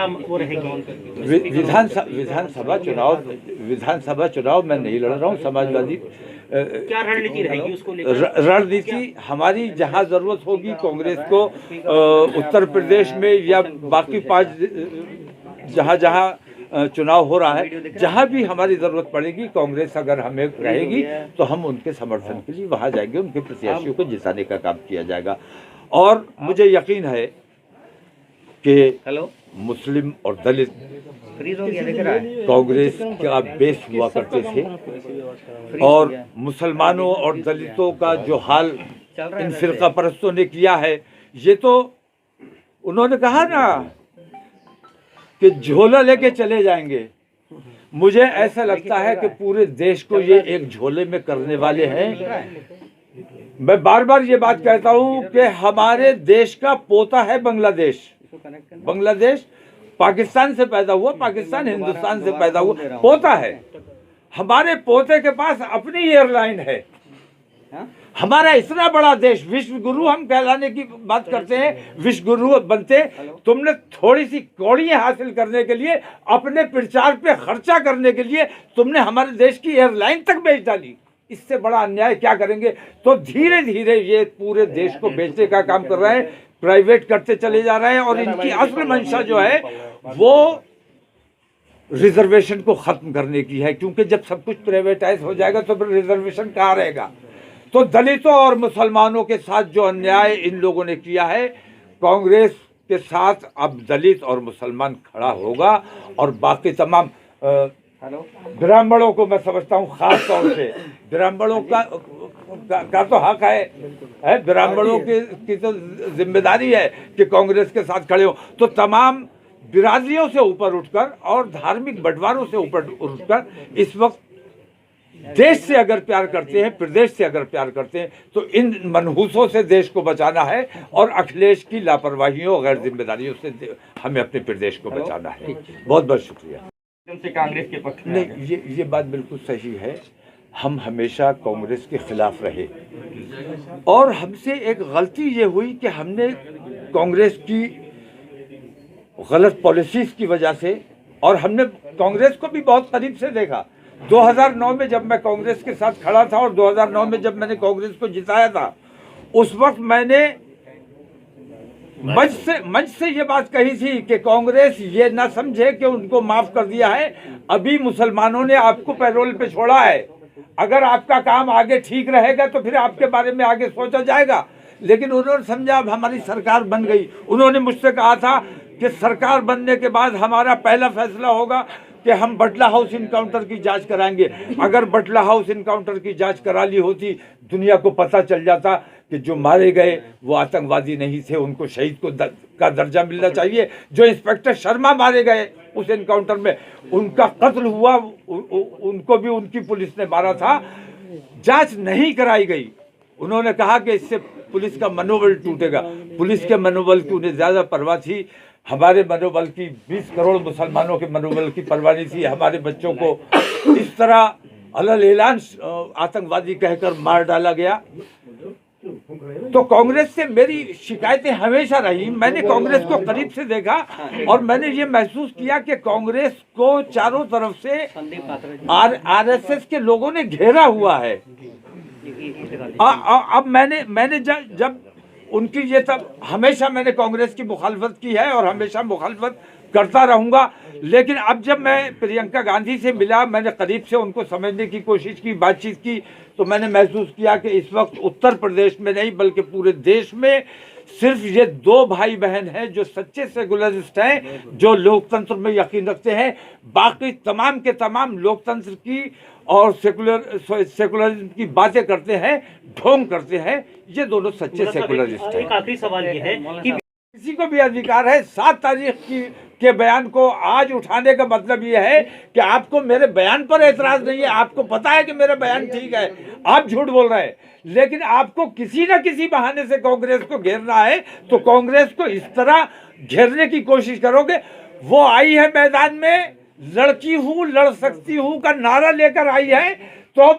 वो रहेगी? विधानसभा चुनाव मैं नहीं लड़ रहा हूँ। समाजवादी क्या रणनीति रहेगी उसको लेकर? रणनीति हमारी जहाँ जरूरत होगी कांग्रेस को उत्तर प्रदेश में या बाकी 5 जहाँ जहाँ चुनाव हो रहा है, जहाँ भी हमारी जरूरत पड़ेगी कांग्रेस अगर हमें रहेगी तो हम उनके समर्थन के लिए वहाँ जाएंगे, उनके प्रत्याशियों को जिताने का काम किया जाएगा। और मुझे यकीन है कि मुस्लिम और दलित कांग्रेस का बेस हुआ करते थे और मुसलमानों और दलितों का जो हाल इन फिरका परस्तों ने किया है, ये तो उन्होंने कहा ना कि झोला लेके चले जाएंगे। मुझे ऐसा लगता है कि पूरे देश को ये एक झोले में करने वाले हैं। मैं बार बार ये बात कहता हूँ कि हमारे देश का पोता है बांग्लादेश। बांग्लादेश पाकिस्तान से पैदा हुआ, पाकिस्तान हिंदुस्तान से पैदा हुआ, पोता है। हमारे पोते के पास अपनी एयरलाइन है। हमारा इतना बड़ा देश, विश्व गुरु हम कहलाने की बात करते हैं, विश्व गुरु बनते। तुमने थोड़ी सी कौड़ियां हासिल करने के लिए, अपने प्रचार पे खर्चा करने के लिए तुमने हमारे देश की एयरलाइन तक बेच डाली। इससे बड़ा अन्याय क्या करेंगे? तो धीरे धीरे ये पूरे देश को बेचने का काम कर रहे हैं, प्राइवेट करते चले जा रहे हैं। और इनकी असल मंशा जो है वो रिजर्वेशन को खत्म करने की है, क्योंकि जब सब कुछ प्राइवेटाइज हो जाएगा तो फिर रिजर्वेशन कहाँ रहेगा। तो दलितों और मुसलमानों के साथ जो अन्याय इन लोगों ने किया है, कांग्रेस के साथ अब दलित और मुसलमान खड़ा होगा। और बाकी तमाम ब्राह्मणों को मैं समझता हूँ, खास तौर से ब्राह्मणों का तो हक है, ब्राह्मणों की तो जिम्मेदारी है कि कांग्रेस के साथ खड़े हो। तो तमाम बिरादरियों से ऊपर उठकर और धार्मिक बंटवारों से ऊपर उठकर इस वक्त देश से अगर प्यार करते हैं, प्रदेश से अगर प्यार करते हैं, तो इन मनहूसों से देश को बचाना है और अखिलेश की लापरवाहियों गैर जिम्मेदारियों से हमें अपने प्रदेश को बचाना है। बहुत बहुत शुक्रिया। से कांग्रेस के पक्ष में नहीं, ये बात बिल्कुल सही है। हम हमेशा कांग्रेस के खिलाफ रहे और हमसे एक गलती ये हुई कि हमने कांग्रेस की गलत पॉलिसीज की वजह से, और हमने कांग्रेस को भी बहुत करीब से देखा। 2009 में जब मैं कांग्रेस के साथ खड़ा था और 2009 में जब मैंने कांग्रेस को जिताया था, उस वक्त मैंने मंच से ये बात कही थी कि कांग्रेस ये ना समझे कि उनको माफ कर दिया है, अभी मुसलमानों ने आपको पैरोल पे छोड़ा है। अगर आपका काम आगे ठीक रहेगा तो फिर आपके बारे में आगे सोचा जाएगा। लेकिन उन्होंने समझा अब हमारी सरकार बन गई। उन्होंने मुझसे कहा था कि सरकार बनने के बाद हमारा पहला फैसला होगा कि हम बटला हाउस इनकाउंटर की जांच कराएंगे। अगर बटला हाउस इनकाउंटर की जांच करा ली होती, दुनिया को पता चल जाता कि जो मारे गए वो आतंकवादी नहीं थे, उनको शहीद का दर्जा मिलना चाहिए। जो इंस्पेक्टर शर्मा मारे गए उस इनकाउंटर में, उनका कत्ल हुआ, उनको भी उनकी पुलिस ने मारा था, जांच नहीं कराई गई। उन्होंने कहा कि इससे पुलिस का मनोबल टूटेगा। पुलिस के मनोबल की उन्हें ज़्यादा परवाह थी, हमारे मनोबल की, 20 करोड़ मुसलमानों के मनोबल की परवाह नहीं थी। हमारे बच्चों को इस तरह अलल ऐलान आतंकवादी कहकर मार डाला गया। तो कांग्रेस से मेरी शिकायतें हमेशा रही। मैंने कांग्रेस को करीब से देखा और मैंने ये महसूस किया कि कांग्रेस को चारों तरफ से आरएसएस के लोगों ने घेरा हुआ है। अब मैंने जब उनकी ये तब हमेशा मैंने कांग्रेस की मुखालफत की है और हमेशा मुखालफत करता रहूंगा। लेकिन अब जब मैं प्रियंका गांधी से मिला, मैंने करीब से उनको समझने की कोशिश की, बातचीत की, तो मैंने महसूस किया कि इस वक्त उत्तर प्रदेश में नहीं बल्कि पूरे देश में सिर्फ ये 2 भाई बहन हैं जो सच्चे सेकुलरिस्ट हैं, जो लोकतंत्र में यकीन रखते हैं। बाकी तमाम के तमाम लोकतंत्र की और सेकुलरिज्म की बातें करते हैं, ढोंग करते हैं। ये दोनों सच्चे सेकुलरिस्ट हैं। एक आखिरी सवाल ये है कि किसी को भी अधिकार है 7 तारीख के बयान को आज उठाने का मतलब ये है कि आपको मेरे बयान पर एतराज नहीं है, आपको पता है कि मेरा बयान ठीक है, आप झूठ बोल रहे हैं, लेकिन आपको किसी न किसी बहाने से कांग्रेस को घेरना है। तो कांग्रेस को इस तरह घेरने की कोशिश करोगे। वो आई है मैदान में, लड़की हूँ लड़ सकती हूँ का नारा लेकर आई है, तो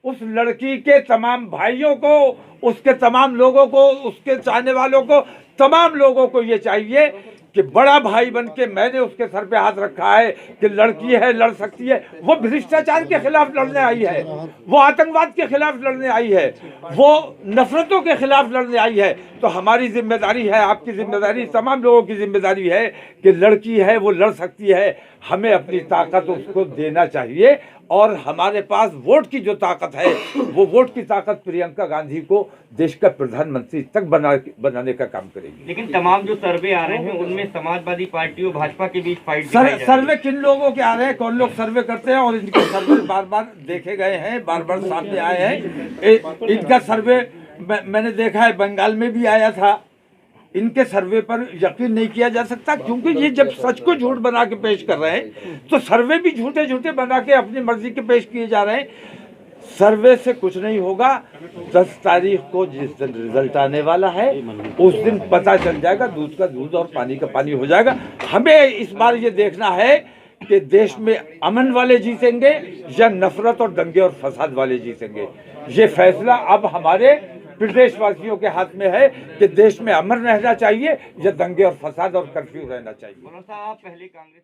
उस लड़की के तमाम भाइयों को, उसके तमाम लोगों को, उसके चाहने वालों को, तमाम लोगों को ये चाहिए कि बड़ा भाई बन के मैंने उसके सर पे हाथ रखा है कि लड़की है लड़ सकती है। वो भ्रष्टाचार के खिलाफ लड़ने आई है, वो आतंकवाद के खिलाफ लड़ने आई है, वो नफरतों के खिलाफ लड़ने आई है। तो हमारी जिम्मेदारी है, आपकी जिम्मेदारी, तमाम लोगों की जिम्मेदारी है कि लड़की है वो लड़ सकती है, हमें अपनी ताकत उसको देना चाहिए। और हमारे पास वोट की जो ताकत है वो वोट की ताकत प्रियंका गांधी को देश का प्रधानमंत्री तक बनाने का काम करेगी। लेकिन तमाम जो सर्वे आ रहे हैं उनमें समाजवादी पार्टी और भाजपा के बीच फाइट दिखाई जा रही है। सर्वे किन लोगों के आ रहे हैं, कौन लोग सर्वे करते हैं, और इनके सर्वे बार बार देखे गए हैं, बार बार सामने आए हैं। इनका सर्वे मैंने देखा है, बंगाल में भी आया था। इनके सर्वे पर यकीन नहीं किया जा सकता, क्योंकि ये जब सच को झूठ बना के पेश कर रहे हैं तो सर्वे भी झूठे झूठे बना के अपनी मर्जी के पेश किए जा रहे हैं। सर्वे से कुछ नहीं होगा। 10 तारीख को जिस दिन रिजल्ट आने वाला है उस दिन पता चल जाएगा, दूध का दूध और पानी का पानी हो जाएगा। हमें इस बार ये देखना है कि देश में अमन वाले जीतेंगे या नफरत और दंगे और फसाद वाले जीतेंगे। ये फैसला अब हमारे प्रदेशवासियों के हाथ में है कि देश में अमन रहना चाहिए या दंगे और फसाद और कर्फ्यू रहना चाहिए। आप पहले कांग्रेस